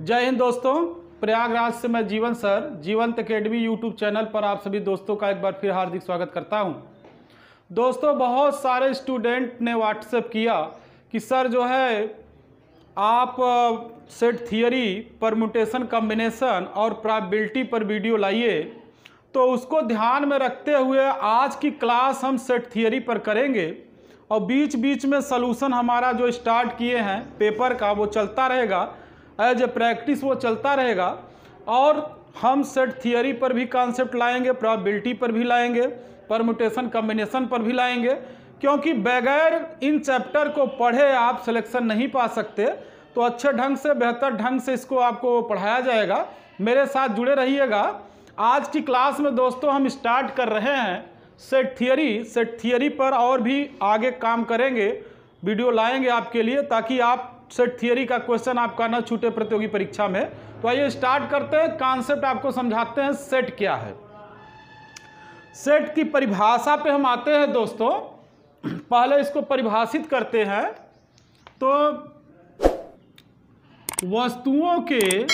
जय हिंद दोस्तों। प्रयागराज से मैं जीवन सर जीवंत एकेडमी यूट्यूब चैनल पर आप सभी दोस्तों का एक बार फिर हार्दिक स्वागत करता हूं। दोस्तों, बहुत सारे स्टूडेंट ने व्हाट्सएप किया कि सर जो है आप सेट थियरी, परम्यूटेशन, कॉम्बिनेशन और प्रोबेबिलिटी पर वीडियो लाइए। तो उसको ध्यान में रखते हुए आज की क्लास हम सेट थियरी पर करेंगे और बीच बीच में सलूशन हमारा जो स्टार्ट किए हैं पेपर का वो चलता रहेगा, एज ए प्रैक्टिस वो चलता रहेगा। और हम सेट थियरी पर भी कॉन्सेप्ट लाएंगे, प्रोबेबिलिटी पर भी लाएंगे, परम्यूटेशन कॉम्बिनेशन पर भी लाएंगे, क्योंकि बगैर इन चैप्टर को पढ़े आप सिलेक्शन नहीं पा सकते। तो अच्छे ढंग से, बेहतर ढंग से इसको आपको पढ़ाया जाएगा। मेरे साथ जुड़े रहिएगा। आज की क्लास में दोस्तों हम स्टार्ट कर रहे हैं सेट थियरी पर और भी आगे काम करेंगे, वीडियो लाएंगे आपके लिए, ताकि आप सेट थियरी का क्वेश्चन आपका ना छूटे प्रतियोगी परीक्षा में। तो आइए स्टार्ट करते हैं। कॉन्सेप्ट आपको समझाते हैं सेट क्या है। सेट की परिभाषा पे हम आते हैं दोस्तों। पहले इसको परिभाषित करते हैं। तो वस्तुओं के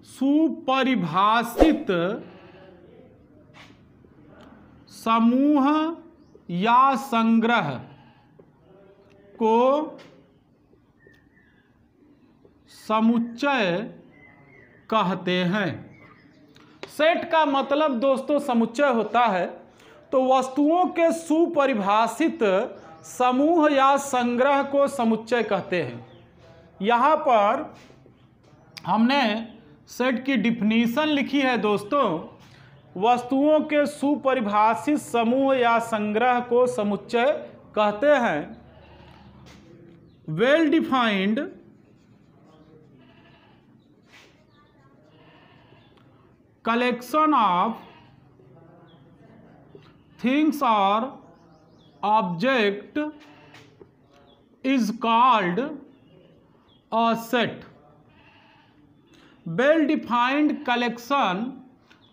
सुपरिभाषित समूह या संग्रह को समुच्चय कहते हैं। सेट का मतलब दोस्तों समुच्चय होता है। तो वस्तुओं के सुपरिभाषित समूह या संग्रह को समुच्चय कहते हैं। यहाँ पर हमने सेट की डिफिनीशन लिखी है दोस्तों। वस्तुओं के सुपरिभाषित समूह या संग्रह को समुच्चय कहते हैं। Well defined collection of things or object is called a set. Well-defined collection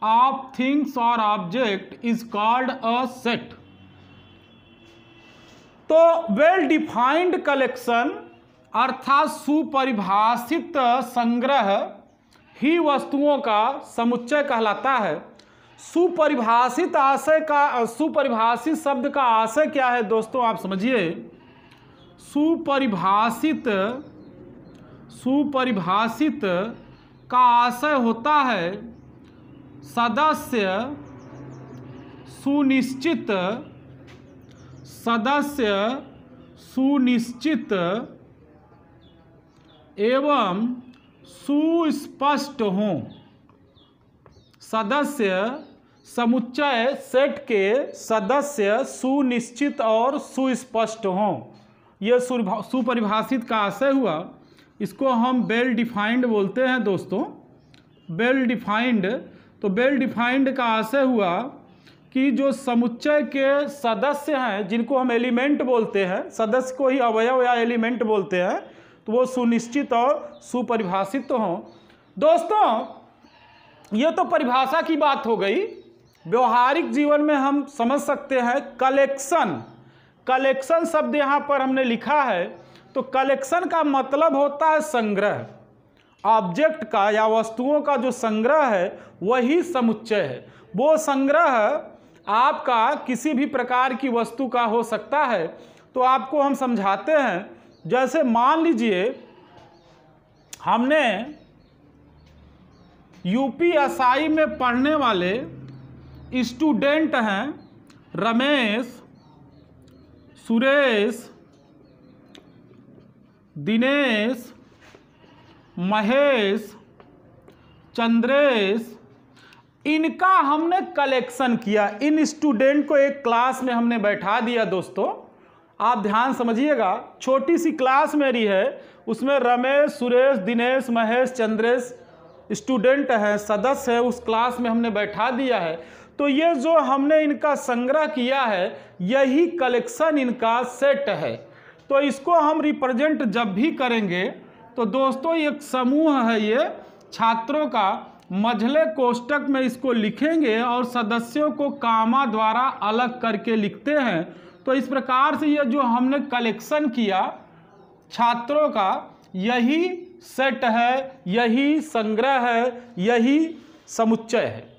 of things or object is called a set. तो वेल डिफाइंड कलेक्शन अर्थात सुपरिभाषित संग्रह ही वस्तुओं का समुच्चय कहलाता है। सुपरिभाषित शब्द का आशय क्या है दोस्तों, आप समझिए। सुपरिभाषित का आशय होता है सदस्य सुनिश्चित एवं सुस्पष्ट हों। सदस्य समुच्चय सेट के सदस्य सुनिश्चित और सुस्पष्ट हों, यह सुपरिभाषित का आशय हुआ। इसको हम वेल डिफाइंड बोलते हैं दोस्तों। वेल डिफाइंड, तो वेल डिफाइंड का आशय हुआ कि जो समुच्चय के सदस्य हैं, जिनको हम एलिमेंट बोलते हैं, सदस्य को ही अवयव या एलिमेंट बोलते हैं, तो वो सुनिश्चित और सुपरिभाषित तो हों। दोस्तों, ये तो परिभाषा की बात हो गई। व्यवहारिक जीवन में हम समझ सकते हैं कलेक्शन शब्द यहाँ पर हमने लिखा है। तो कलेक्शन का मतलब होता है संग्रह। ऑब्जेक्ट का या वस्तुओं का जो संग्रह है वही समुच्चय है। वो संग्रह आपका किसी भी प्रकार की वस्तु का हो सकता है। तो आपको हम समझाते हैं। जैसे मान लीजिए हमने यूपीएसआई में पढ़ने वाले स्टूडेंट हैं रमेश, सुरेश, दिनेश, महेश, चंद्रेश। इनका हमने कलेक्शन किया। इन स्टूडेंट को एक क्लास में हमने बैठा दिया। दोस्तों आप ध्यान समझिएगा। छोटी सी क्लास मेरी है, उसमें रमेश, सुरेश, दिनेश, महेश, चंद्रेश स्टूडेंट हैं, सदस्य है। उस क्लास में हमने बैठा दिया है। तो ये जो हमने इनका संग्रह किया है यही कलेक्शन इनका सेट है। तो इसको हम रिप्रेजेंट जब भी करेंगे तो दोस्तों एक समूह है, ये छात्रों का मझले कोष्टक में इसको लिखेंगे और सदस्यों को कामा द्वारा अलग करके लिखते हैं। तो इस प्रकार से ये जो हमने कलेक्शन किया छात्रों का, यही सेट है, यही संग्रह है, यही समुच्चय है।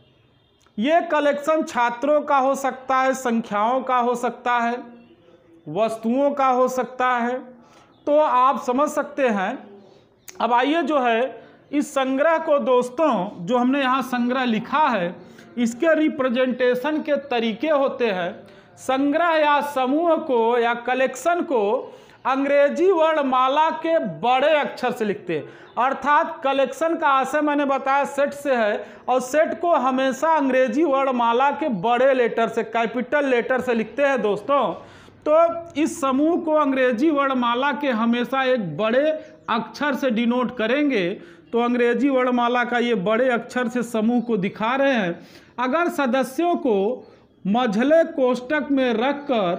ये कलेक्शन छात्रों का हो सकता है, संख्याओं का हो सकता है, वस्तुओं का हो सकता है, तो आप समझ सकते हैं। अब आइए जो है इस संग्रह को दोस्तों, जो हमने यहाँ संग्रह लिखा है, इसके रिप्रेजेंटेशन के तरीके होते हैं। संग्रह या समूह को या कलेक्शन को अंग्रेजी वर्णमाला के बड़े अक्षर से लिखते हैं, अर्थात कलेक्शन का आशय मैंने बताया सेट से है, और सेट को हमेशा अंग्रेजी वर्णमाला के बड़े लेटर से, कैपिटल लेटर से लिखते हैं दोस्तों। तो इस समूह को अंग्रेजी वर्णमाला के हमेशा एक बड़े अक्षर से डिनोट करेंगे। तो अंग्रेजी वर्णमाला का ये बड़े अक्षर से समूह को दिखा रहे हैं। अगर सदस्यों को मझले कोष्टक में रखकर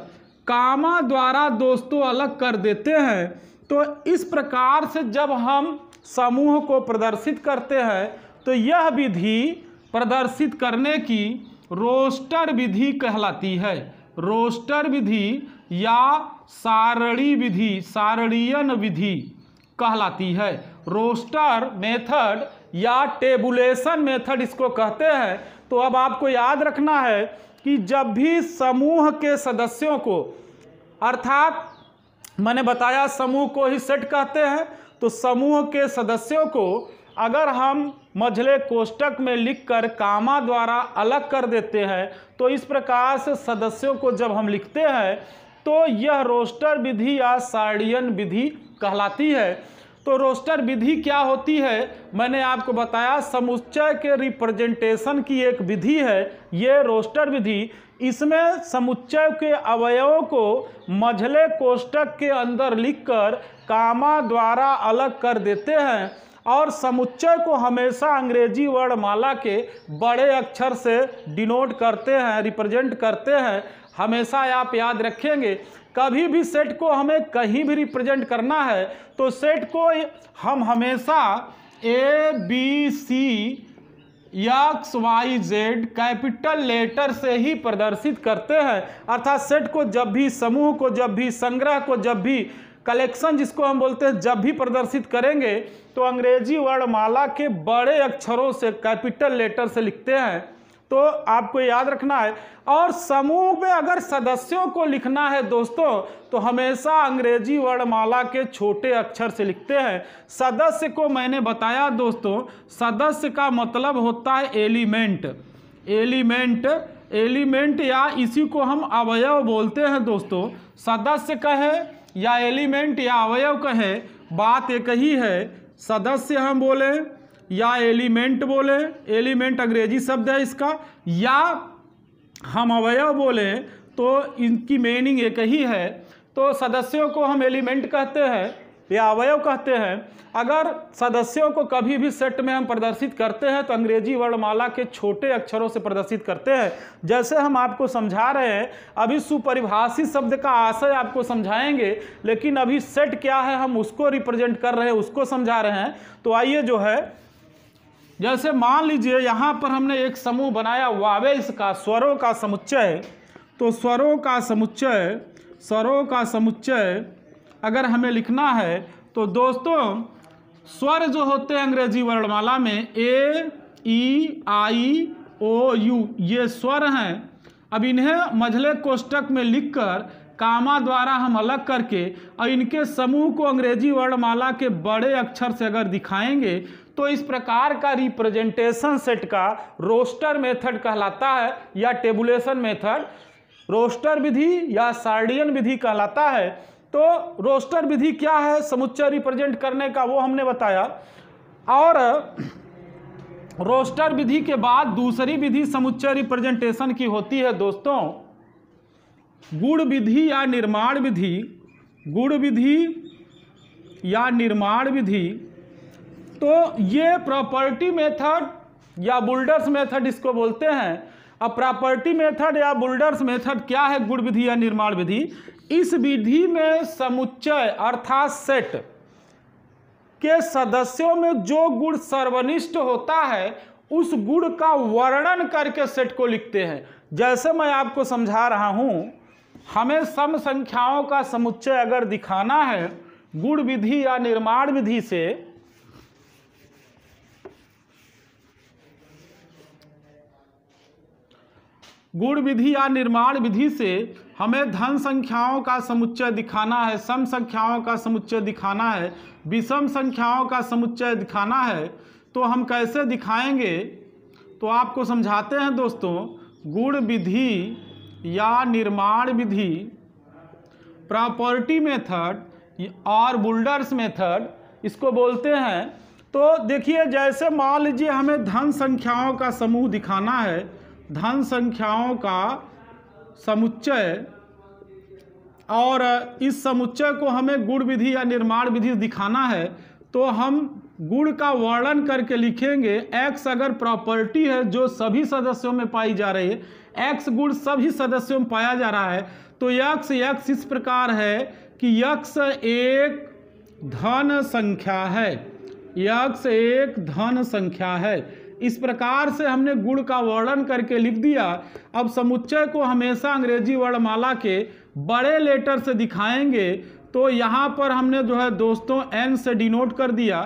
कामा द्वारा दोस्तों अलग कर देते हैं, तो इस प्रकार से जब हम समूह को प्रदर्शित करते हैं तो यह विधि प्रदर्शित करने की रोस्टर विधि कहलाती है। रोस्टर विधि या सारणी विधि, सारणीयन विधि कहलाती है। रोस्टर मेथड या टेबुलेशन मेथड इसको कहते हैं। तो अब आपको याद रखना है कि जब भी समूह के सदस्यों को, अर्थात मैंने बताया समूह को ही सेट कहते हैं, तो समूह के सदस्यों को अगर हम मझले कोष्टक में लिखकर कामा द्वारा अलग कर देते हैं, तो इस प्रकार से सदस्यों को जब हम लिखते हैं तो यह रोस्टर विधि या सारणीयन विधि कहलाती है। तो रोस्टर विधि क्या होती है, मैंने आपको बताया समुच्चय के रिप्रेजेंटेशन की एक विधि है ये रोस्टर विधि। इसमें समुच्चय के अवयवों को मझले कोष्टक के अंदर लिखकर कामा द्वारा अलग कर देते हैं, और समुच्चय को हमेशा अंग्रेजी वर्णमाला के बड़े अक्षर से डिनोट करते हैं, रिप्रेजेंट करते हैं। हमेशा आप याद रखेंगे, कभी भी सेट को हमें कहीं भी रिप्रेजेंट करना है तो सेट को हम हमेशा ABC XYZ कैपिटल लेटर से ही प्रदर्शित करते हैं। अर्थात सेट को जब भी, समूह को जब भी, संग्रह को जब भी, कलेक्शन जिसको हम बोलते हैं, जब भी प्रदर्शित करेंगे तो अंग्रेजी वर्णमाला के बड़े अक्षरों से, कैपिटल लेटर से लिखते हैं। तो आपको याद रखना है। और समूह में अगर सदस्यों को लिखना है दोस्तों तो हमेशा अंग्रेजी वर्णमाला के छोटे अक्षर से लिखते हैं। सदस्य को मैंने बताया दोस्तों, सदस्य का मतलब होता है एलिमेंट। एलिमेंट या इसी को हम अवयव बोलते हैं दोस्तों। सदस्य कहे या एलिमेंट या अवयव कहे, बात एक ही है। सदस्य हम बोले या एलिमेंट बोले, एलिमेंट अंग्रेजी शब्द है इसका, या हम अवयव बोले तो इनकी मीनिंग एक ही है। तो सदस्यों को हम एलिमेंट कहते हैं या अवयव कहते हैं। अगर सदस्यों को कभी भी सेट में हम प्रदर्शित करते हैं तो अंग्रेजी वर्णमाला के छोटे अक्षरों से प्रदर्शित करते हैं। जैसे हम आपको समझा रहे हैं, अभी सुपरिभाषित शब्द का आशय आपको समझाएंगे, लेकिन अभी सेट क्या है हम उसको रिप्रेजेंट कर रहे हैं, उसको समझा रहे हैं। तो आइए जो है, जैसे मान लीजिए यहाँ पर हमने एक समूह बनाया वावेल्स का, स्वरों का समुच्चय। तो स्वरों का समुच्चय अगर हमें लिखना है तो दोस्तों स्वर जो होते हैं अंग्रेजी वर्णमाला में A, E, I, O, U, ये स्वर हैं। अब इन्हें मझले कोष्टक में लिखकर कामा द्वारा हम अलग करके और इनके समूह को अंग्रेजी वर्णमाला के बड़े अक्षर से अगर दिखाएंगे तो इस प्रकार का रिप्रेजेंटेशन सेट का रोस्टर मेथड कहलाता है या टेबुलेशन मेथड, रोस्टर विधि या सारणीयन विधि कहलाता है। तो रोस्टर विधि क्या है, समुच्चय रिप्रेजेंट करने का, वो हमने बताया। और रोस्टर विधि के बाद दूसरी विधि समुच्चय रिप्रेजेंटेशन की होती है दोस्तों गुण विधि या निर्माण विधि। गुण विधि या निर्माण विधि, तो ये प्रॉपर्टी मेथड या बुल्डर्स मेथड इसको बोलते हैं। अब प्रॉपर्टी मेथड या बुल्डर्स मेथड क्या है, गुण विधि या निर्माण विधि। इस विधि में समुच्चय अर्थात सेट के सदस्यों में जो गुण सर्वनिष्ठ होता है उस गुण का वर्णन करके सेट को लिखते हैं। जैसे मैं आपको समझा रहा हूं, हमें सम संख्याओं का समुच्चय अगर दिखाना है गुण विधि या निर्माण विधि से, गुण विधि या निर्माण विधि से हमें धन संख्याओं का समुच्चय दिखाना है, सम संख्याओं का समुच्चय दिखाना है, विषम संख्याओं का समुच्चय दिखाना है, तो हम कैसे दिखाएंगे? तो आपको समझाते हैं दोस्तों। गुण विधि या निर्माण विधि, प्रॉपर्टी मेथड और बुल्डर्स मेथड इसको बोलते हैं। तो देखिए, जैसे मान लीजिए हमें धन संख्याओं का समूह दिखाना है, धन संख्याओं का समुच्चय, और इस समुच्चय को हमें गुण विधि या निर्माण विधि दिखाना है, तो हम गुण का वर्णन करके लिखेंगे। x अगर प्रॉपर्टी है जो सभी सदस्यों में पाई जा रही है, x गुण सभी सदस्यों में पाया जा रहा है, तो x इस प्रकार है कि x एक धन संख्या है, x एक धन संख्या है। इस प्रकार से हमने गुण का वर्णन करके लिख दिया। अब समुच्चय को हमेशा अंग्रेजी वर्णमाला के बड़े लेटर से दिखाएंगे, तो यहाँ पर हमने जो है दोस्तों n से डिनोट कर दिया।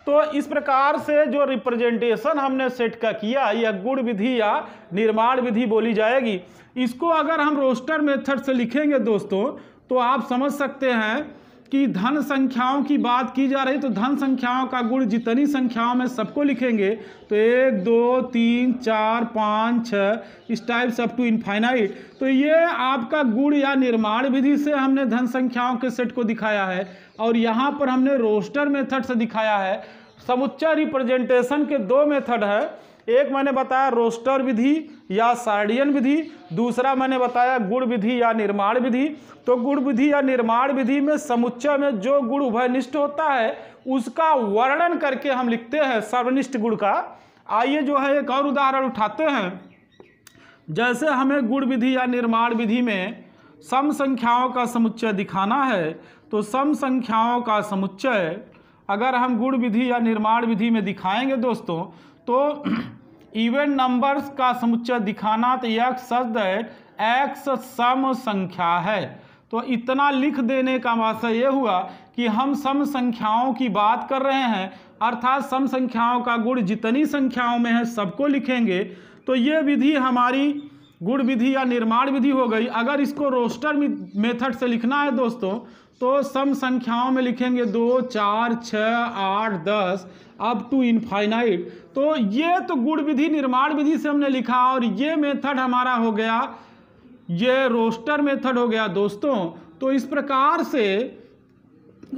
तो इस प्रकार से जो रिप्रेजेंटेशन हमने सेट का किया, यह गुण विधि या निर्माण विधि बोली जाएगी। इसको अगर हम रोस्टर मेथड से लिखेंगे दोस्तों, तो आप समझ सकते हैं कि धन संख्याओं की बात की जा रही, तो धन संख्याओं का गुण जितनी संख्याओं में सबको लिखेंगे, तो 1 2 3 4 5 6 इस टाइप से अप टू इनफाइनाइट। तो ये आपका गुण या निर्माण विधि से हमने धन संख्याओं के सेट को दिखाया है, और यहाँ पर हमने रोस्टर मेथड से दिखाया है। समुच्चय रिप्रेजेंटेशन के दो मेथड है, एक मैंने बताया रोस्टर विधि या सार्डियन विधि, दूसरा मैंने बताया गुण विधि या निर्माण विधि। तो गुण विधि या निर्माण विधि में समुच्चय में जो गुण उभयनिष्ठ होता है उसका वर्णन करके हम लिखते हैं सर्वनिष्ठ गुण का। आइए जो है एक और उदाहरण उठाते हैं। जैसे हमें गुण विधि या निर्माण विधि में सम संख्याओं का समुच्चय दिखाना है, तो सम संख्याओं का समुच्चय अगर हम गुण विधि या निर्माण विधि में दिखाएंगे दोस्तों, तो इवन नंबर्स का समुच्चय दिखाना, तो x सच दैट x सम संख्या है। तो इतना लिख देने का मतलब ये हुआ कि हम सम संख्याओं की बात कर रहे हैं, अर्थात सम संख्याओं का गुण जितनी संख्याओं में है सबको लिखेंगे। तो ये विधि हमारी गुण विधि या निर्माण विधि हो गई। अगर इसको रोस्टर मेथड से लिखना है दोस्तों, तो सम संख्याओं में लिखेंगे 2 4 6 8 10 अप टू इनफाइनाइट। तो ये तो गुण विधि निर्माण विधि से हमने लिखा, और ये मेथड हमारा हो गया, ये रोस्टर मेथड हो गया दोस्तों। तो इस प्रकार से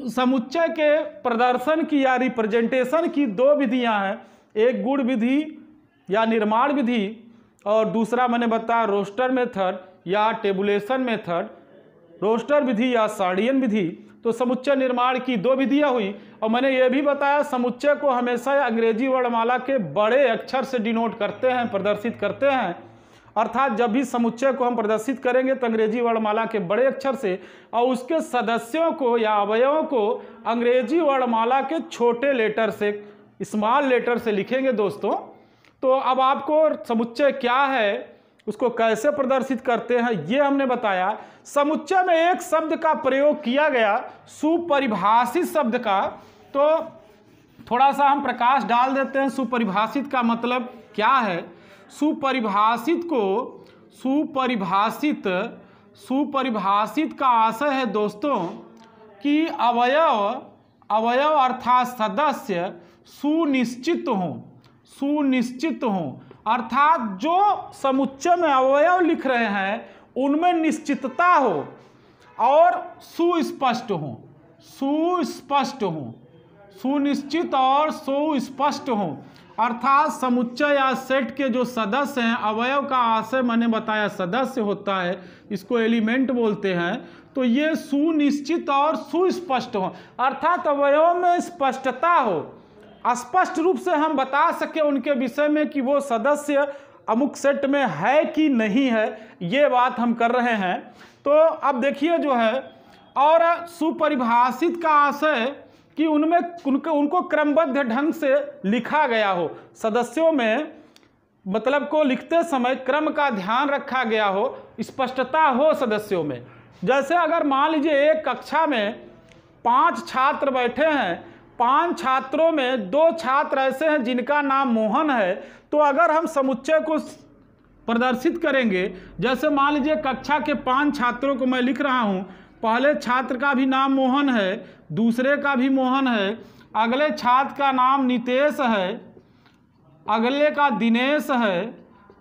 समुच्चय के प्रदर्शन की या रिप्रेजेंटेशन की दो विधियां हैं, एक गुण विधि या निर्माण विधि और दूसरा मैंने बताया रोस्टर मेथड या टेबुलेशन मेथड, रोस्टर विधि या सार्डियन विधि। तो समुच्चय निर्माण की दो विधियां हुई, और मैंने ये भी बताया समुच्चय को हमेशा अंग्रेजी वर्णमाला के बड़े अक्षर से डिनोट करते हैं, प्रदर्शित करते हैं। अर्थात जब भी समुच्चय को हम प्रदर्शित करेंगे तो अंग्रेजी वर्णमाला के बड़े अक्षर से, और उसके सदस्यों को या अवयवों को अंग्रेजी वर्णमाला के छोटे लेटर से, स्मॉल लेटर से लिखेंगे दोस्तों। तो अब आपको समुच्चय क्या है, उसको कैसे प्रदर्शित करते हैं, ये हमने बताया। समुच्चय में एक शब्द का प्रयोग किया गया, सुपरिभाषित शब्द का। तो थोड़ा सा हम प्रकाश डाल देते हैं, सुपरिभाषित का मतलब क्या है। सुपरिभाषित का आशय है दोस्तों कि अवयव अर्थात सदस्य सुनिश्चित हों, अर्थात जो समुच्चय में अवयव लिख रहे हैं उनमें निश्चितता हो और सुस्पष्ट हो, सुनिश्चित और सुस्पष्ट हो। अर्थात समुच्चय या सेट के जो सदस्य हैं, अवयव का आशय मैंने बताया सदस्य होता है, इसको एलिमेंट बोलते हैं। तो ये सुनिश्चित और सुस्पष्ट हो, अर्थात अवयव में स्पष्टता हो, स्पष्ट रूप से हम बता सके उनके विषय में कि वो सदस्य अमुक सेट में है कि नहीं है, ये बात हम कर रहे हैं। तो अब देखिए जो है, और सुपरिभाषित का आशय कि उनमें उनको क्रमबद्ध ढंग से लिखा गया हो, सदस्यों में मतलब को लिखते समय क्रम का ध्यान रखा गया हो, स्पष्टता हो सदस्यों में। जैसे अगर मान लीजिए एक कक्षा में 5 छात्र बैठे हैं, 5 छात्रों में 2 छात्र ऐसे हैं जिनका नाम मोहन है, तो अगर हम समुच्चय को प्रदर्शित करेंगे। जैसे मान लीजिए कक्षा के 5 छात्रों को मैं लिख रहा हूं। पहले छात्र का भी नाम मोहन है, दूसरे का भी मोहन है, अगले छात्र का नाम नितेश है, अगले का दिनेश है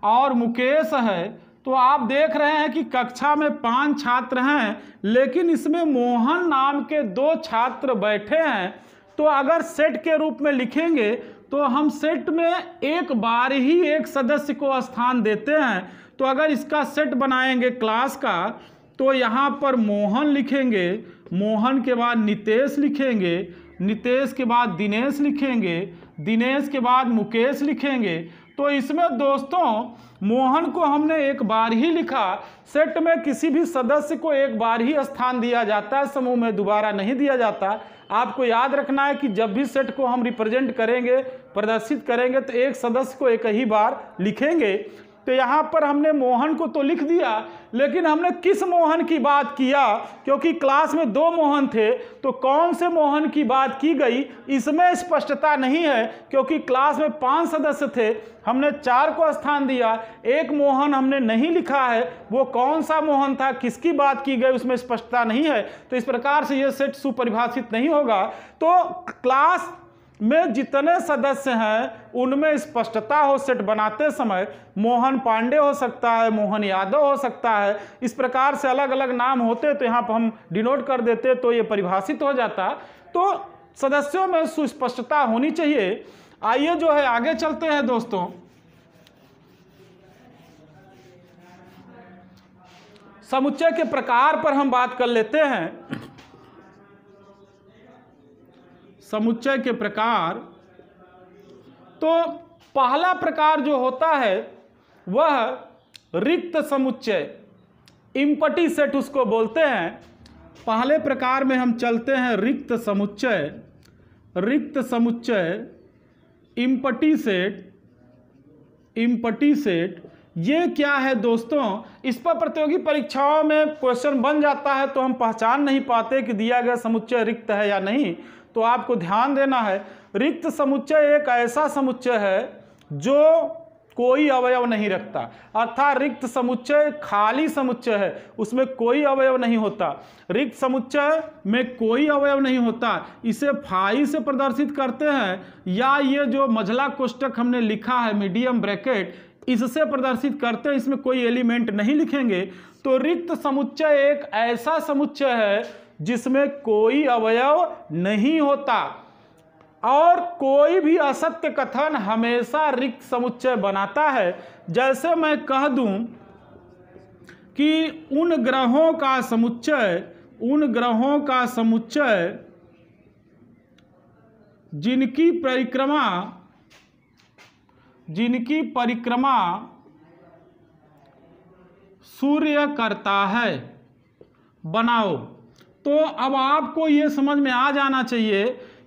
और मुकेश है। तो आप देख रहे हैं कि कक्षा में 5 छात्र हैं, लेकिन इसमें मोहन नाम के 2 छात्र बैठे हैं। तो अगर सेट के रूप में लिखेंगे तो हम सेट में एक बार ही एक सदस्य को स्थान देते हैं। तो अगर इसका सेट बनाएंगे क्लास का, तो यहाँ पर मोहन लिखेंगे, मोहन के बाद नितेश लिखेंगे, नितेश के बाद दिनेश लिखेंगे, दिनेश के बाद मुकेश लिखेंगे। तो इसमें दोस्तों मोहन को हमने एक बार ही लिखा। सेट में किसी भी सदस्य को एक बार ही स्थान दिया जाता है, समूह में दोबारा नहीं दिया जाता। आपको याद रखना है कि जब भी सेट को हम रिप्रेजेंट करेंगे, प्रदर्शित करेंगे, तो एक सदस्य को एक ही बार लिखेंगे। तो यहाँ पर हमने मोहन को तो लिख दिया, लेकिन हमने किस मोहन की बात किया, क्योंकि क्लास में 2 मोहन थे, तो कौन से मोहन की बात की गई इसमें स्पष्टता नहीं है। क्योंकि क्लास में 5 सदस्य थे, हमने 4 को स्थान दिया, एक मोहन हमने नहीं लिखा है, वो कौन सा मोहन था, किसकी बात की गई उसमें स्पष्टता नहीं है। तो इस प्रकार से ये सेट सुपरिभाषित नहीं होगा। तो क्लास में जितने सदस्य हैं उनमें स्पष्टता हो सेट बनाते समय। मोहन पांडे हो सकता है, मोहन यादव हो सकता है, इस प्रकार से अलग अलग नाम होते, तो यहाँ पर हम डिनोट कर देते तो ये परिभाषित हो जाता। तो सदस्यों में सुस्पष्टता होनी चाहिए। आइए जो है आगे चलते हैं दोस्तों। समुच्चय के प्रकार पर हम बात कर लेते हैं। समुच्चय के प्रकार, तो पहला प्रकार जो होता है वह रिक्त समुच्चय, इम्पटी सेट उसको बोलते हैं। पहले प्रकार में हम चलते हैं रिक्त समुच्चय, रिक्त समुच्चय, इम्पटी सेट, इम्पटी सेट। ये क्या है दोस्तों, इस पर प्रतियोगी परीक्षाओं में क्वेश्चन बन जाता है, तो हम पहचान नहीं पाते कि दिया गया समुच्चय रिक्त है या नहीं। तो आपको ध्यान देना है, रिक्त समुच्चय एक ऐसा समुच्चय है जो कोई अवयव नहीं रखता, अर्थात रिक्त समुच्चय खाली समुच्चय है, उसमें कोई अवयव नहीं होता। रिक्त समुच्चय में कोई अवयव नहीं होता। इसे फाई से प्रदर्शित करते हैं, या ये जो मझला कोष्टक हमने लिखा है मीडियम ब्रैकेट, इससे प्रदर्शित करते हैं, इसमें कोई एलिमेंट नहीं लिखेंगे। तो रिक्त समुच्चय एक ऐसा समुच्चय है जिसमें कोई अवयव नहीं होता, और कोई भी असत्य कथन हमेशा रिक्त समुच्चय बनाता है। जैसे मैं कह दूं कि उन ग्रहों का समुच्चय, उन ग्रहों का समुच्चय जिनकी परिक्रमा सूर्य करता है, बनाओ। तो अब आपको ये समझ में आ जाना चाहिए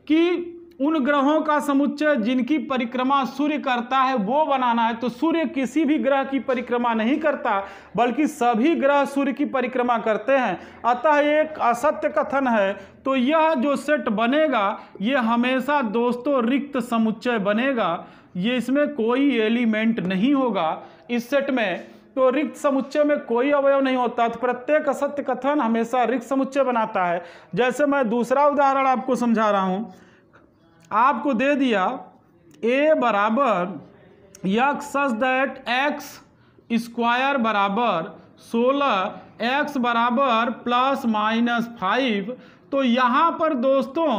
कि उन ग्रहों का समुच्चय जिनकी परिक्रमा सूर्य करता है वो बनाना है। तो सूर्य किसी भी ग्रह की परिक्रमा नहीं करता, बल्कि सभी ग्रह सूर्य की परिक्रमा करते हैं। अतः एक असत्य कथन है। तो यह जो सेट बनेगा ये हमेशा दोस्तों रिक्त समुच्चय बनेगा, ये इसमें कोई एलिमेंट नहीं होगा इस सेट में। तो रिक्त समुच्चय में कोई अवयव नहीं होता, तो प्रत्येक असत्य कथन हमेशा रिक्त समुच्चय बनाता है। जैसे मैं दूसरा उदाहरण आपको समझा रहा हूं, आपको दे दिया a बराबर x such that x square बराबर 16, x बराबर ±5। तो यहाँ पर दोस्तों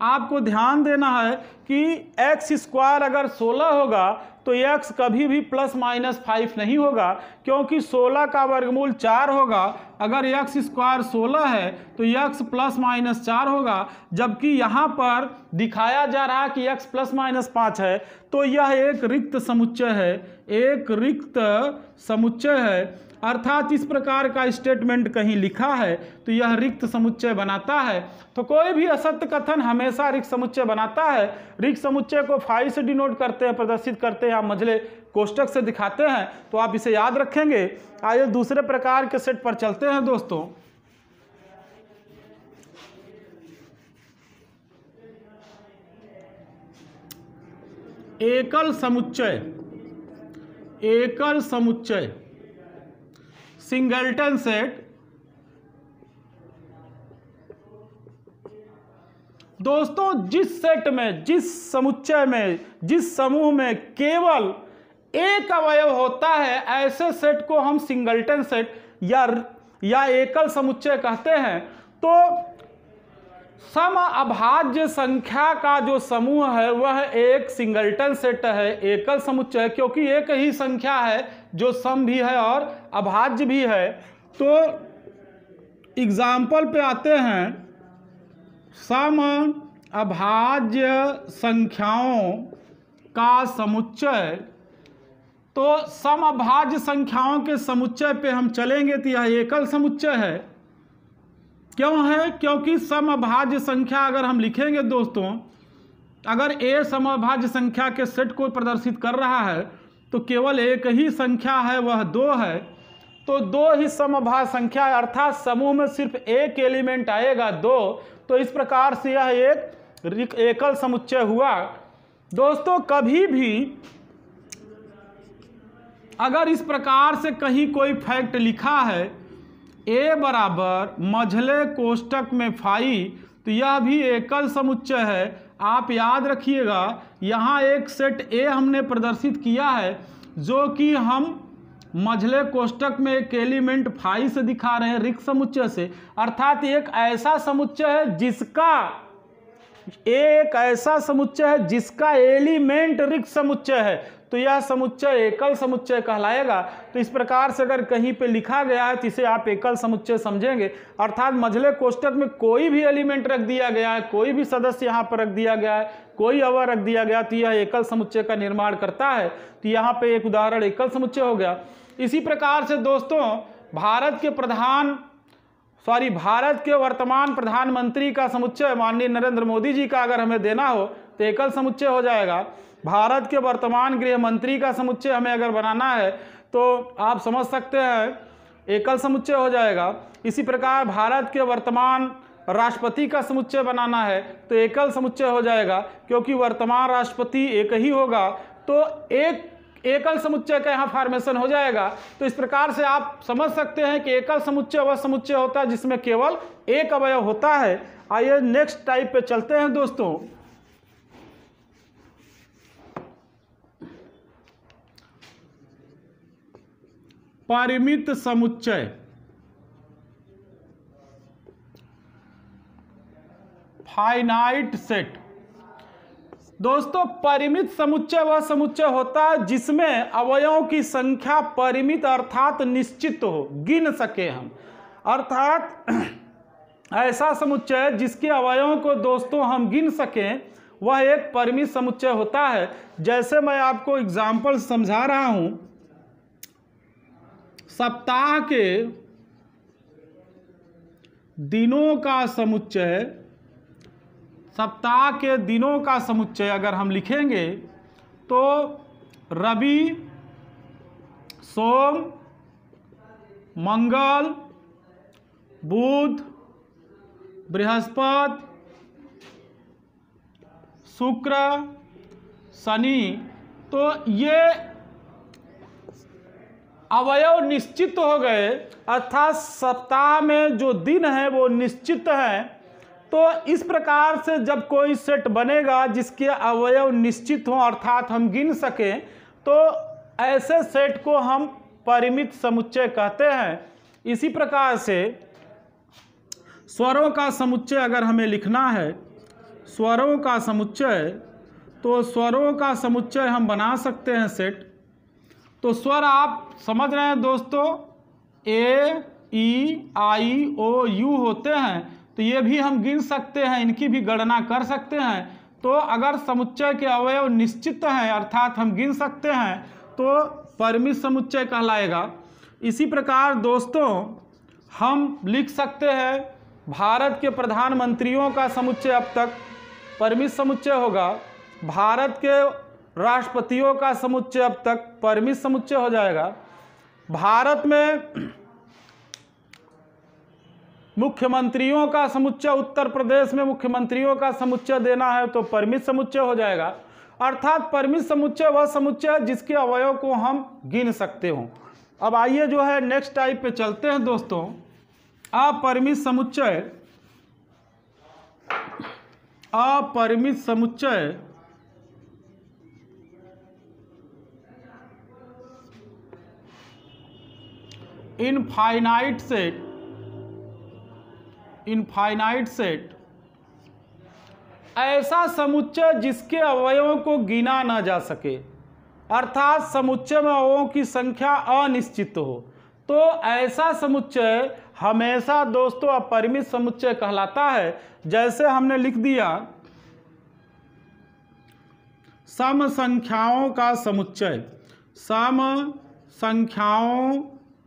आपको ध्यान देना है कि एक्स स्क्वायर अगर 16 होगा तो x कभी भी ±5 नहीं होगा, क्योंकि 16 का वर्गमूल 4 होगा। अगर x स्क्वायर 16 है तो x ±4 होगा, जबकि यहाँ पर दिखाया जा रहा है कि x ±5 है। तो यह एक रिक्त समुच्चय है, एक रिक्त समुच्चय है। अर्थात इस प्रकार का स्टेटमेंट कहीं लिखा है तो यह रिक्त समुच्चय बनाता है। तो कोई भी असत्य कथन हमेशा रिक्त समुच्चय बनाता है। रिक्त समुच्चय को फाई से डिनोट करते हैं, प्रदर्शित करते हैं, हम मझले कोष्टक से दिखाते हैं, तो आप इसे याद रखेंगे। आइए दूसरे प्रकार के सेट पर चलते हैं दोस्तों। एकल समुच्चय, एकल समुच्चय, सिंगल्टन सेट। दोस्तों जिस सेट में, जिस समुच्चय में, जिस समूह में केवल एक अवयव होता है, ऐसे सेट को हम सिंगल्टन सेट या एकल समुच्चय कहते हैं। तो समअभाज्य संख्या का जो समूह है वह एक सिंगल्टन सेट है, एकल समुच्चय, क्योंकि एक ही संख्या है जो सम भी है और अभाज्य भी है। तो एग्जाम्पल पे आते हैं, समअभाज्य संख्याओं का समुच्चय। तो समअभाज्य संख्याओं के समुच्चय पे हम चलेंगे तो यह एकल समुच्चय है। क्यों है? क्योंकि समअभाज्य संख्या अगर हम लिखेंगे दोस्तों, अगर ए समअभाज्य संख्या के सेट को प्रदर्शित कर रहा है तो केवल एक ही संख्या है, वह 2 है। तो 2 ही समअभाज्य संख्या है, अर्थात समूह में सिर्फ एक एलिमेंट आएगा 2। तो इस प्रकार से यह एक एकल समुच्चय हुआ। दोस्तों कभी भी अगर इस प्रकार से कहीं कोई फैक्ट लिखा है ए बराबर मझले कोष्टक में फाई, तो यह भी एकल समुच्चय है। आप याद रखिएगा, यहाँ एक सेट ए हमने प्रदर्शित किया है जो कि हम मझले कोष्टक में एक एलिमेंट फाई से दिखा रहे हैं, रिक्त समुच्चय से। अर्थात एक ऐसा समुच्चय है जिसका एलिमेंट रिक्त समुच्चय है, तो यह समुच्चय एकल समुच्चय कहलाएगा। तो इस प्रकार से अगर कहीं पे लिखा गया है तो इसे आप एकल समुच्चय समझेंगे। अर्थात मझले कोष्टक में कोई भी एलिमेंट रख दिया गया है, कोई भी सदस्य यहाँ पर रख दिया गया है, कोई अवयव रख दिया गया, तो यह एकल समुच्चय का निर्माण करता है। तो यहाँ पे एक उदाहरण एकल समुच्चय हो गया। इसी प्रकार से दोस्तों भारत के वर्तमान प्रधानमंत्री का समुच्चय माननीय नरेंद्र मोदी जी का अगर हमें देना हो तो एकल समुच्चय हो जाएगा। भारत के वर्तमान गृह मंत्री का समुच्चय हमें अगर बनाना है तो आप समझ सकते हैं एकल समुच्चय हो जाएगा। इसी प्रकार भारत के वर्तमान राष्ट्रपति का समुच्चय बनाना है तो एकल समुच्चय हो जाएगा, क्योंकि वर्तमान राष्ट्रपति एक ही होगा, तो एक एकल समुच्चय का यहाँ फॉर्मेशन हो जाएगा। तो इस प्रकार से आप समझ सकते हैं कि एकल समुच्चय वह समुच्चय होता है जिसमें केवल एक अवयव होता है। आइए नेक्स्ट टाइप पे चलते हैं दोस्तों। परिमित समुच्चय। Finite set. दोस्तों परिमित समुच्चय वह समुच्चय होता है जिसमें अवयवों की संख्या परिमित अर्थात निश्चित हो, गिन सके हम। अर्थात ऐसा समुच्चय जिसके अवयवों को दोस्तों हम गिन सकें, वह एक परिमित समुच्चय होता है। जैसे मैं आपको एग्जाम्पल समझा रहा हूं, सप्ताह के दिनों का समुच्चय, सप्ताह के दिनों का समुच्चय अगर हम लिखेंगे तो रवि, सोम, मंगल, बुध, बृहस्पति, शुक्र, शनि, तो ये अवयव निश्चित हो गए। अर्थात सप्ताह में जो दिन है वो निश्चित है। तो इस प्रकार से जब कोई सेट बनेगा जिसके अवयव निश्चित हों अर्थात हम गिन सकें, तो ऐसे सेट को हम परिमित समुच्चय कहते हैं। इसी प्रकार से स्वरों का समुच्चय अगर हमें लिखना है, स्वरों का समुच्चय, तो स्वरों का समुच्चय हम बना सकते हैं सेट। तो स्वर आप समझ रहे हैं दोस्तों, ए, ई, आई, ओ, यू होते हैं, तो ये भी हम गिन सकते हैं, इनकी भी गणना कर सकते हैं। तो अगर समुच्चय के अवयव निश्चित हैं अर्थात हम गिन सकते हैं तो परिमित समुच्चय कहलाएगा। इसी प्रकार दोस्तों हम लिख सकते हैं भारत के प्रधानमंत्रियों का समुच्चय अब तक परिमित समुच्चय होगा, भारत के राष्ट्रपतियों का समुच्चय अब तक परिमित समुच्चय हो जाएगा, भारत में मुख्यमंत्रियों का समुच्चय, उत्तर प्रदेश में मुख्यमंत्रियों का समुच्चय देना है तो परिमित समुच्चय हो जाएगा, अर्थात परिमित समुच्चय वह समुच्चय है जिसके अवयव को हम गिन सकते हो। अब आइए जो है नेक्स्ट टाइप पे चलते हैं दोस्तों। अपरिमित समुच्चय, अपरिमित समुच्चय इनफाइनाइट सेट, इनफाइनाइट सेट ऐसा समुच्चय जिसके अवयवों को गिना ना जा सके, अर्थात समुच्चय में अवयवों की संख्या अनिश्चित हो, तो ऐसा समुच्चय हमेशा दोस्तों अपरिमित समुच्चय कहलाता है। जैसे हमने लिख दिया सम संख्याओं का समुच्चय, सम संख्याओं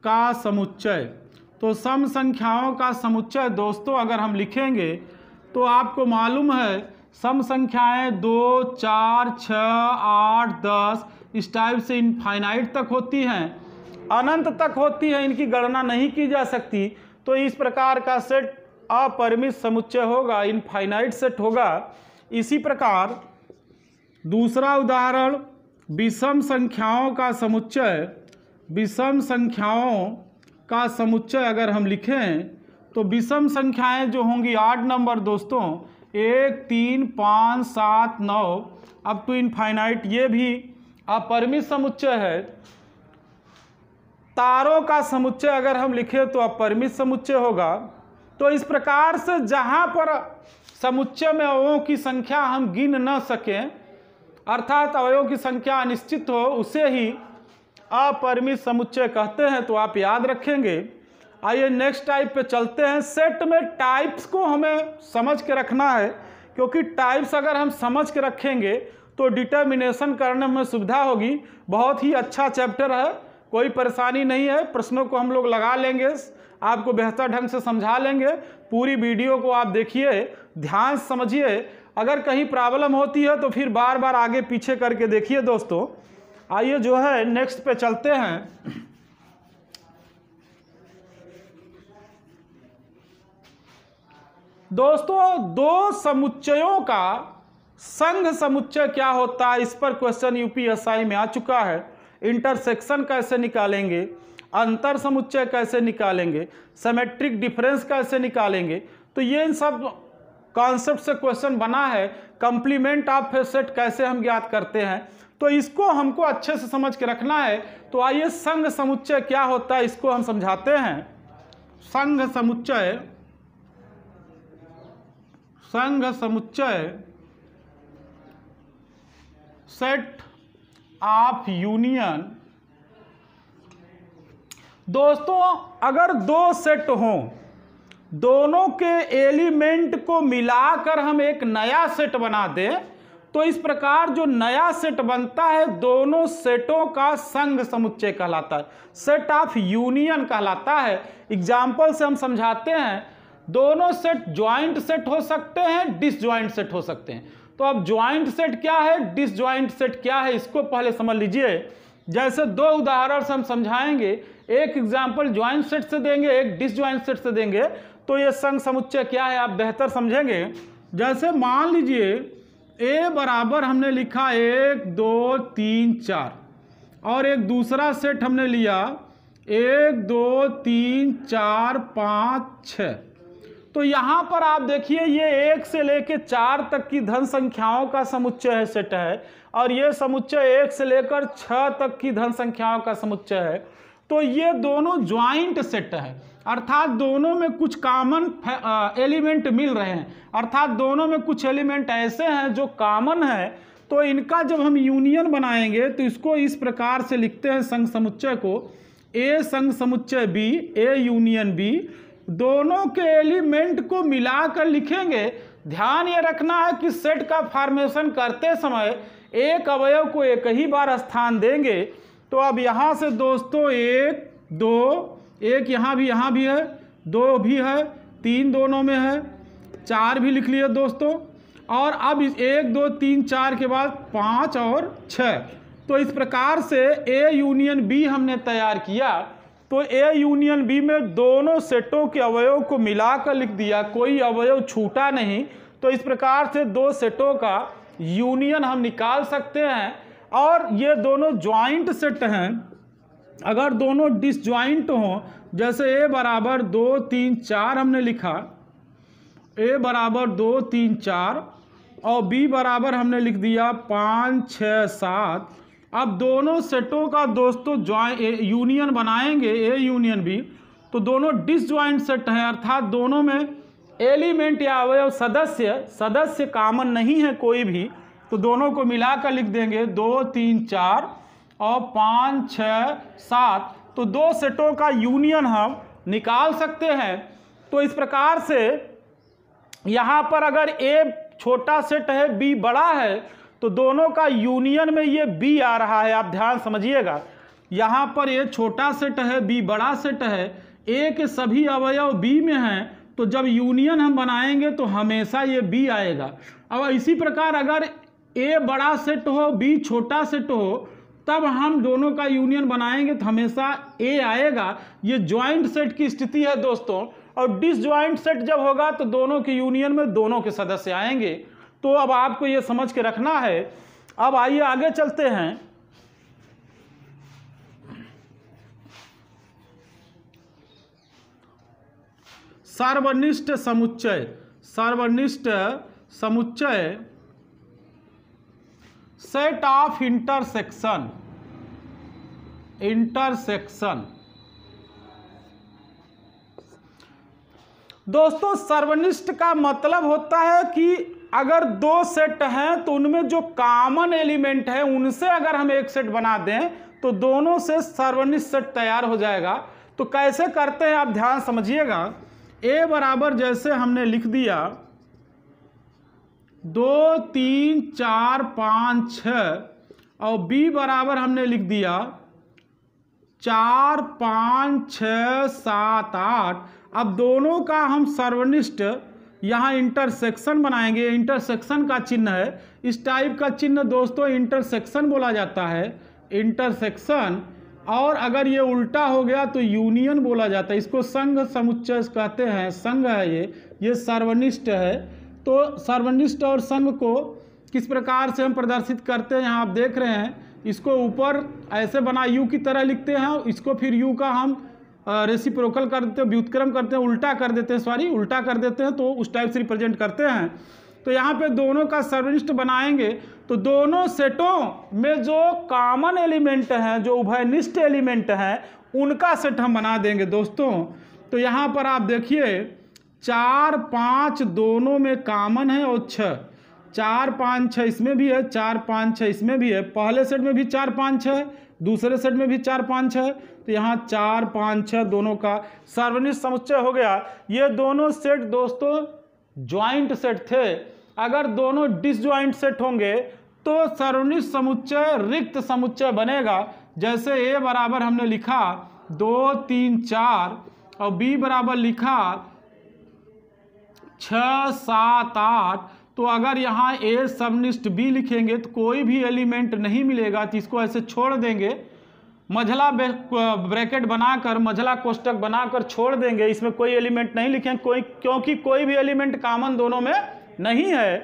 का समुच्चय। तो सम संख्याओं का समुच्चय दोस्तों अगर हम लिखेंगे तो आपको मालूम है सम संख्याएं 2, 4, 6, 8, 10 इस टाइप से इनफाइनाइट तक होती हैं, अनंत तक होती है, इनकी गणना नहीं की जा सकती। तो इस प्रकार का सेट अपरिमित समुच्चय होगा, इनफाइनाइट सेट होगा। इसी प्रकार दूसरा उदाहरण विषम संख्याओं का समुच्चय, विषम संख्याओं का समुच्चय अगर हम लिखें तो विषम संख्याएं जो होंगी 8 नंबर दोस्तों, 1, 3, 5, 7, 9 अप टू इनफाइनाइट, ये भी अपरिमित समुच्चय है। तारों का समुच्चय अगर हम लिखें तो अपरिमित समुच्चय होगा। तो इस प्रकार से जहां पर समुच्चय में अवयवों की संख्या हम गिन न सकें, अर्थात अवयवों की संख्या अनिश्चित हो, उसे ही अपरिमित समुच्चय कहते हैं। तो आप याद रखेंगे। आइए नेक्स्ट टाइप पे चलते हैं। सेट में टाइप्स को हमें समझ के रखना है, क्योंकि टाइप्स अगर हम समझ के रखेंगे तो डिटर्मिनेशन करने में सुविधा होगी। बहुत ही अच्छा चैप्टर है, कोई परेशानी नहीं है, प्रश्नों को हम लोग लगा लेंगे, आपको बेहतर ढंग से समझा लेंगे। पूरी वीडियो को आप देखिए, ध्यान से समझिए। अगर कहीं प्रॉब्लम होती है तो फिर बार बार आगे पीछे करके देखिए दोस्तों। आइए जो है नेक्स्ट पे चलते हैं। दोस्तों दो समुच्चयों का संघ समुच्चय क्या होता है, इस पर क्वेश्चन यूपीएसआई में आ चुका है। इंटरसेक्शन कैसे निकालेंगे, अंतर समुच्चय कैसे निकालेंगे, सिमेट्रिक डिफरेंस कैसे निकालेंगे, तो ये इन सब कॉन्सेप्ट से क्वेश्चन बना है। कंप्लीमेंट ऑफ ए सेट कैसे हम ज्ञात करते हैं, तो इसको हमको अच्छे से समझ के रखना है। तो आइए संघ समुच्चय क्या होता है इसको हम समझाते हैं। संघ समुच्चय, संघ समुच्चय सेट ऑफ यूनियन। दोस्तों अगर दो सेट हों, दोनों के एलिमेंट को मिलाकर हम एक नया सेट बना दें, तो इस प्रकार जो नया सेट बनता है दोनों सेटों का संघ समुच्चय कहलाता है, सेट ऑफ यूनियन कहलाता है। एग्जाम्पल से हम समझाते हैं। दोनों सेट ज्वाइंट सेट हो सकते हैं, डिसज्वाइंट सेट हो सकते हैं। तो अब ज्वाइंट सेट क्या है, डिसज्वाइंट सेट क्या है, इसको पहले समझ लीजिए। जैसे दो उदाहरण से हम समझाएंगे, एक एग्जाम्पल ज्वाइंट सेट से देंगे, एक डिसज्वाइंट सेट से देंगे, तो ये संघ समुच्चय क्या है आप बेहतर समझेंगे। जैसे मान लीजिए ए बराबर हमने लिखा 1, 2, 3, 4 और एक दूसरा सेट हमने लिया 1, 2, 3, 4, 5, 6। तो यहाँ पर आप देखिए ये 1 से लेकर 4 तक की धन संख्याओं का समुच्चय है, सेट है, और ये समुच्चय 1 से लेकर 6 तक की धन संख्याओं का समुच्चय है। तो ये दोनों ज्वाइंट सेट है, अर्थात दोनों में कुछ कॉमन एलिमेंट मिल रहे हैं, अर्थात दोनों में कुछ एलिमेंट ऐसे हैं जो कॉमन है। तो इनका जब हम यूनियन बनाएंगे तो इसको इस प्रकार से लिखते हैं संघ समुच्चय को, ए संघ समुच्चय बी, ए यूनियन बी। दोनों के एलिमेंट को मिलाकर लिखेंगे। ध्यान ये रखना है कि सेट का फॉर्मेशन करते समय एक अवयव को एक ही बार स्थान देंगे। तो अब यहाँ से दोस्तों 1, 2, एक यहाँ भी है, 2 भी है, 3 दोनों में है, 4 भी लिख लिए दोस्तों, और अब 1, 2, 3, 4 के बाद 5 और 6। तो इस प्रकार से ए यूनियन बी हमने तैयार किया। तो ए यूनियन बी में दोनों सेटों के अवयव को मिलाकर लिख दिया, कोई अवयव छूटा नहीं। तो इस प्रकार से दो सेटों का यूनियन हम निकाल सकते हैं। और ये दोनों ज्वाइंट सेट हैं, अगर दोनों डिसज्वाइंट हों, जैसे ए बराबर 2 3 4 हमने लिखा, ए बराबर 2 3 4 और बी बराबर हमने लिख दिया 5 6 7। अब दोनों सेटों का दोस्तों यूनियन बनाएंगे, ए यूनियन बी, तो दोनों डिसज्वाइंट सेट हैं, अर्थात दोनों में एलिमेंट या अवयव सदस्य कॉमन नहीं है कोई भी, तो दोनों को मिलाकर लिख देंगे 2 3 4 और 5 6 7। तो दो सेटों का यूनियन हम निकाल सकते हैं। तो इस प्रकार से यहाँ पर अगर ए छोटा सेट है, बी बड़ा है, तो दोनों का यूनियन में ये बी आ रहा है। आप ध्यान समझिएगा, यहाँ पर ए छोटा सेट है, बी बड़ा सेट है, ए के सभी अवयव बी में हैं, तो जब यूनियन हम बनाएंगे तो हमेशा ये बी आएगा। अब इसी प्रकार अगर ए बड़ा सेट हो, बी छोटा सेट हो, तब हम दोनों का यूनियन बनाएंगे तो हमेशा ए आएगा। ये ज्वाइंट सेट की स्थिति है दोस्तों। और डिसज्वाइंट सेट जब होगा तो दोनों के यूनियन में दोनों के सदस्य आएंगे। तो अब आपको ये समझ के रखना है। अब आइए आगे चलते हैं। सार्वनिष्ठ समुच्चय, सार्वनिष्ठ समुच्चय सेट ऑफ इंटरसेक्शन, इंटरसेक्शन। दोस्तों सर्वनिष्ठ का मतलब होता है कि अगर दो सेट हैं तो उनमें जो कॉमन एलिमेंट है उनसे अगर हम एक सेट बना दें तो दोनों से सर्वनिष्ठ सेट तैयार हो जाएगा। तो कैसे करते हैं आप ध्यान समझिएगा। ए बराबर जैसे हमने लिख दिया 2 3 4 5 6 और बी बराबर हमने लिख दिया 4 5 6 7 8। अब दोनों का हम सर्वनिष्ठ यहाँ इंटरसेक्शन बनाएंगे। इंटरसेक्शन का चिन्ह है, इस टाइप का चिन्ह दोस्तों इंटरसेक्शन बोला जाता है, इंटरसेक्शन। और अगर ये उल्टा हो गया तो यूनियन बोला जाता है। इसको संघ समुच्चय कहते हैं, संघ है ये सर्वनिष्ठ है। तो सर्वनिष्ठ और संघ को किस प्रकार से हम प्रदर्शित करते हैं यहाँ आप देख रहे हैं। इसको ऊपर ऐसे बना यू की तरह लिखते हैं, इसको फिर यू का हम रेसिप्रोकल कर देते हैं, व्युत्क्रम करते हैं, उल्टा कर देते हैं, उल्टा कर देते हैं, तो उस टाइप से रिप्रेजेंट करते हैं। तो यहाँ पे दोनों का सर्वनिष्ठ बनाएंगे तो दोनों सेटों में जो कॉमन एलिमेंट हैं, जो उभयनिष्ठ एलिमेंट हैं, उनका सेट हम बना देंगे दोस्तों। तो यहाँ पर आप देखिए 4 5 दोनों में कॉमन है और 6, 4 5 6 इसमें भी है, 4 5 6 इसमें भी है। पहले सेट में भी 4 5 6, दूसरे सेट में भी 4 5 6। तो यहाँ 4 5 6 दोनों का सर्वनिष्ठ समुच्चय हो गया। ये दोनों सेट दोस्तों ज्वाइंट सेट थे। अगर दोनों डिसज्वाइंट सेट होंगे तो सर्वनिष्ठ समुच्चय रिक्त समुच्चय बनेगा। जैसे ए बराबर हमने लिखा 2 3 4 और बी बराबर लिखा 6 7 8। तो अगर यहाँ ए समनिष्ठ बी लिखेंगे तो कोई भी एलिमेंट नहीं मिलेगा, तो इसको ऐसे छोड़ देंगे, मझला ब्रैकेट बनाकर, मझला कोष्टक बनाकर छोड़ देंगे। इसमें कोई एलिमेंट नहीं लिखेंगे क्योंकि कोई भी एलिमेंट कॉमन दोनों में नहीं है।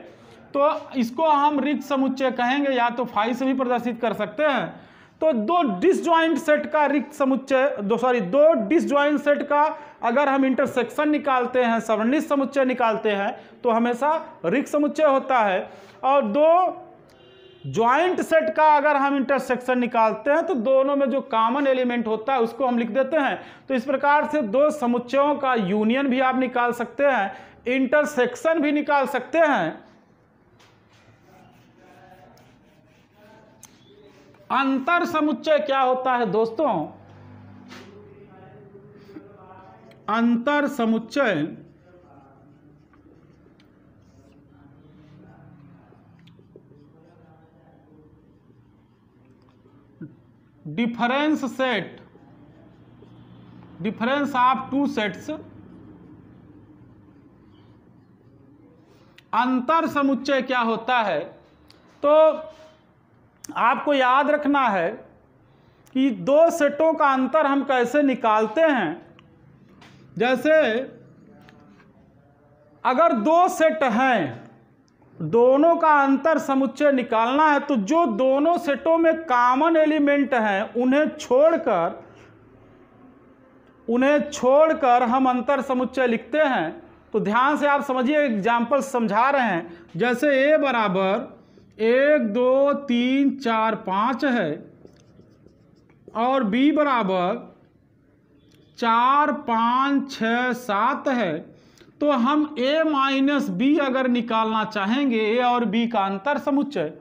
तो इसको हम रिक्त समुच्चय कहेंगे, या तो फाई से भी प्रदर्शित कर सकते हैं। तो दो डिसज्वाइंट सेट का रिक्त समुच्चय, दो डिसज्वाइंट सेट का अगर हम इंटरसेक्शन निकालते हैं, सर्वनिष्ठ समुच्चय निकालते हैं, तो हमेशा रिक्त समुच्चय होता है। और दो ज्वाइंट सेट का अगर हम इंटरसेक्शन निकालते हैं तो दोनों में जो कॉमन एलिमेंट होता है उसको हम लिख देते हैं। तो इस प्रकार से दो समुच्चयों का यूनियन भी आप निकाल सकते हैं, इंटरसेक्शन भी निकाल सकते हैं। अंतर समुच्चय क्या होता है दोस्तों? अंतर समुच्चय difference set, difference of two sets. अंतर समुच्चय क्या होता है? तो आपको याद रखना है कि दो सेटों का अंतर हम कैसे निकालते हैं। जैसे अगर दो सेट हैं दोनों का अंतर समुच्चय निकालना है, तो जो दोनों सेटों में कॉमन एलिमेंट हैं उन्हें छोड़कर हम अंतर समुच्चय लिखते हैं। तो ध्यान से आप समझिए, एग्जाम्पल समझा रहे हैं। जैसे a बराबर 1 2 3 4 5 है और b बराबर 4 5 6 7 है, तो हम a माइनस बी अगर निकालना चाहेंगे, a और b का अंतर समुच्चय,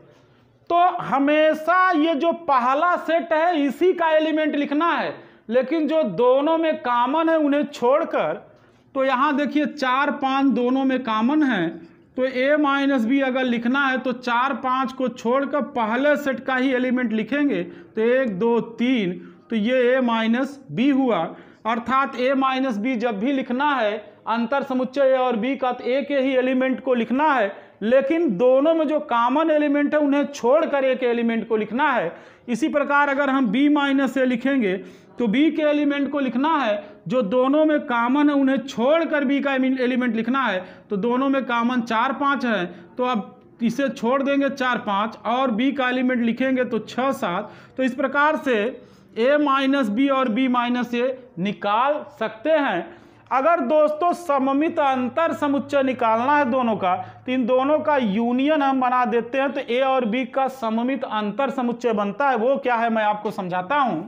तो हमेशा ये जो पहला सेट है इसी का एलिमेंट लिखना है, लेकिन जो दोनों में कॉमन है उन्हें छोड़कर, तो यहाँ देखिए 4 5 दोनों में कॉमन है, तो a माइनस बी अगर लिखना है तो 4 5 को छोड़कर पहले सेट का ही एलिमेंट लिखेंगे, तो 1 2 3, तो ये a माइनस बी हुआ। अर्थात a माइनस बी जब भी लिखना है अंतर समुच्चय a और b का, तो a के ही एलिमेंट को लिखना है, लेकिन दोनों में जो कॉमन एलिमेंट है उन्हें छोड़कर a के एलिमेंट को लिखना है। इसी प्रकार अगर हम b माइनस a लिखेंगे तो b के एलिमेंट को लिखना है, जो दोनों में कॉमन है उन्हें छोड़कर b का एलिमेंट लिखना है। तो दोनों में कॉमन 4 5 है, तो अब इसे छोड़ देंगे 4 5 और b का एलिमेंट लिखेंगे तो 6 7। तो इस प्रकार से a माइनस बी और b माइनस a निकाल सकते हैं। अगर दोस्तों सममित अंतर समुच्चय निकालना है दोनों का, तो इन दोनों का यूनियन हम बना देते हैं, तो a और b का सममित अंतर समुच्चय बनता है। वो क्या है मैं आपको समझाता हूं।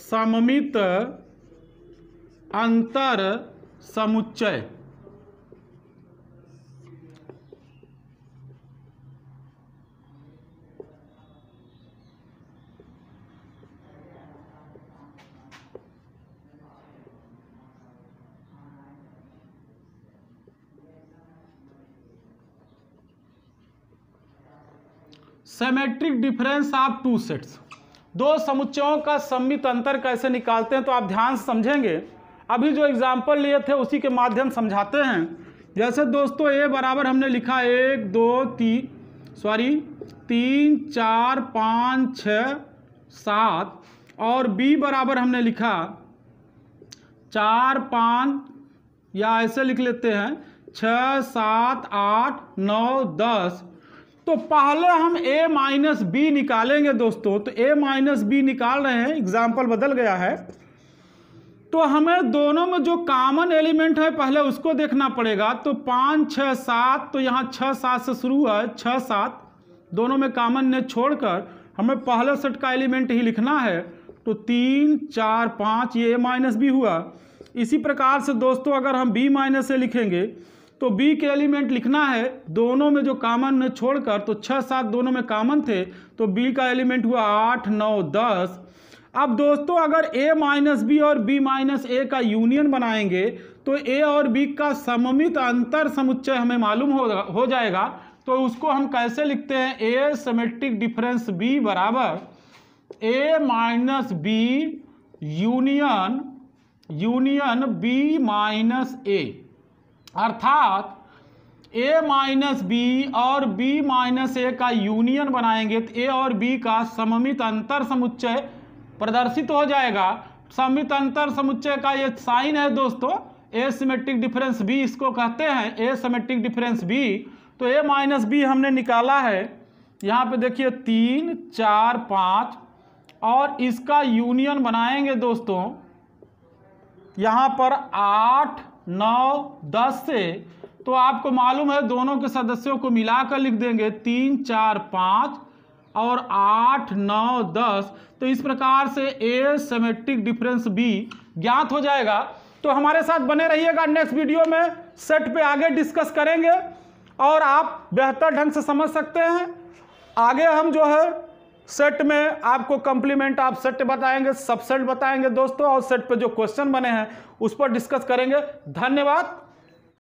सममित अंतर समुच्चय symmetric difference of two sets. दो समुच्चयों का सममित अंतर कैसे निकालते हैं, तो आप ध्यान से समझेंगे। अभी जो एग्जाम्पल लिए थे उसी के माध्यम समझाते हैं। जैसे दोस्तों a बराबर हमने लिखा 1 2 3 4 5 6 7 और b बराबर हमने लिखा 4 5 या ऐसे लिख लेते हैं 6 7 8 9 10। तो पहले हम a माइनस बी निकालेंगे दोस्तों। तो a माइनस बी निकाल रहे हैं, एग्जाम्पल बदल गया है। तो हमें दोनों में जो कॉमन एलिमेंट है पहले उसको देखना पड़ेगा। तो 5 6 7, तो यहाँ 6 7 से शुरू है, 6 7 दोनों में कॉमन ने छोड़कर हमें पहले सेट का एलिमेंट ही लिखना है। तो 3 4 5 ये a माइनस बी हुआ। इसी प्रकार से दोस्तों अगर हम b माइनस ए लिखेंगे तो b के एलिमेंट लिखना है, दोनों में जो कॉमन ने छोड़कर, तो 6 7 दोनों में कॉमन थे, तो b का एलिमेंट हुआ 8 9 10। अब दोस्तों अगर a माइनस बी और b माइनस ए का यूनियन बनाएंगे तो a और b का सममित अंतर समुच्चय हमें मालूम हो जाएगा। तो उसको हम कैसे लिखते हैं, a सिमेट्रिक डिफरेंस b बराबर a minus B union b minus a। अर्थात a माइनस बी और b माइनस ए का यूनियन बनाएंगे तो a और b का सममित अंतर समुच्चय प्रदर्शित हो जाएगा। सममित अंतर समुच्चय का ये साइन है दोस्तों, a सिमेट्रिक डिफरेंस b इसको कहते हैं, a सिमेट्रिक डिफरेंस b। तो a माइनस बी हमने निकाला है, यहाँ पे देखिए 3 4 5 और इसका यूनियन बनाएंगे दोस्तों यहाँ पर 8 9 10 से। तो आपको मालूम है दोनों के सदस्यों को मिलाकर लिख देंगे 3 4 5 और 8 9 10। तो इस प्रकार से a सिमेट्रिक डिफरेंस b ज्ञात हो जाएगा। तो हमारे साथ बने रहिएगा, नेक्स्ट वीडियो में सेट पे आगे डिस्कस करेंगे और आप बेहतर ढंग से समझ सकते हैं। आगे हम जो है सेट में आपको कंप्लीमेंट ऑफ सेट बताएंगे, सबसेट बताएंगे दोस्तों, और सेट पे जो क्वेश्चन बने हैं उस पर डिस्कस करेंगे। धन्यवाद।